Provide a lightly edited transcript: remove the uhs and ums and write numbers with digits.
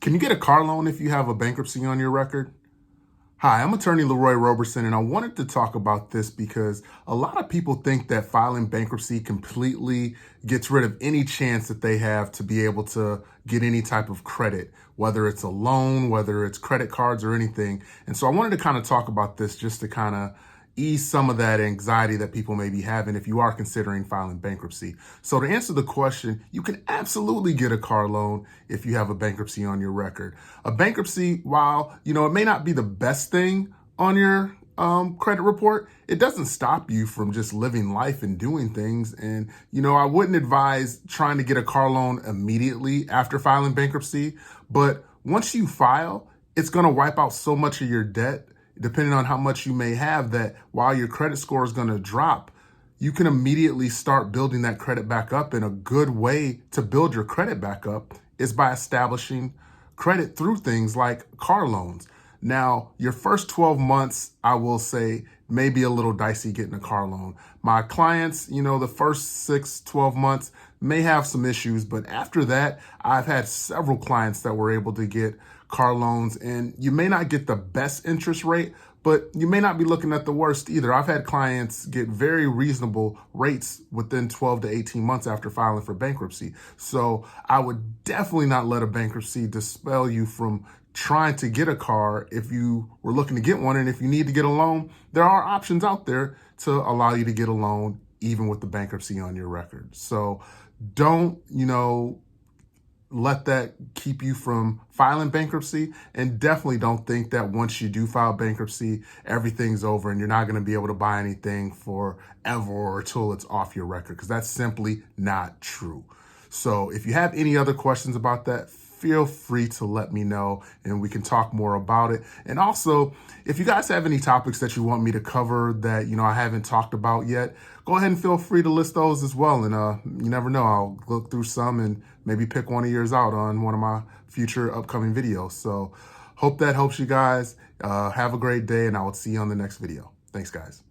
Can you get a car loan if you have a bankruptcy on your record? Hi, I'm attorney Leroy Roberson, and I wanted to talk about this because a lot of people think that filing bankruptcy completely gets rid of any chance that they have to be able to get any type of credit, whether it's a loan, whether it's credit cards or anything. And so I wanted to kind of talk about this just to kind of ease some of that anxiety that people may be having if you are considering filing bankruptcy. So to answer the question, you can absolutely get a car loan if you have a bankruptcy on your record. A bankruptcy, while it may not be the best thing on your credit report, it doesn't stop you from just living life and doing things. And I wouldn't advise trying to get a car loan immediately after filing bankruptcy, but once you file, it's going to wipe out so much of your debt, depending on how much you may have, that while your credit score is going to drop, you can immediately start building that credit back up. And a good way to build your credit back up is by establishing credit through things like car loans. Now, your first 12 months, I will say, may be a little dicey getting a car loan. My clients, the first 12 months may have some issues, but after that, I've had several clients that were able to get car loans, and you may not get the best interest rate, but you may not be looking at the worst either. I've had clients get very reasonable rates within 12 to 18 months after filing for bankruptcy. So I would definitely not let a bankruptcy dispel you from trying to get a car if you were looking to get one. And if you need to get a loan, there are options out there to allow you to get a loan even with the bankruptcy on your record. So don't, let that keep you from filing bankruptcy, and definitely don't think that once you do file bankruptcy, everything's over and you're not going to be able to buy anything forever or until it's off your record, because that's simply not true. So if you have any other questions about that, feel free to let me know and we can talk more about it. And also, if you guys have any topics that you want me to cover that, I haven't talked about yet, go ahead and feel free to list those as well. And you never know, I'll look through some and maybe pick one of yours out on one of my future upcoming videos. So hope that helps you guys. Have a great day, and I will see you on the next video. Thanks, guys.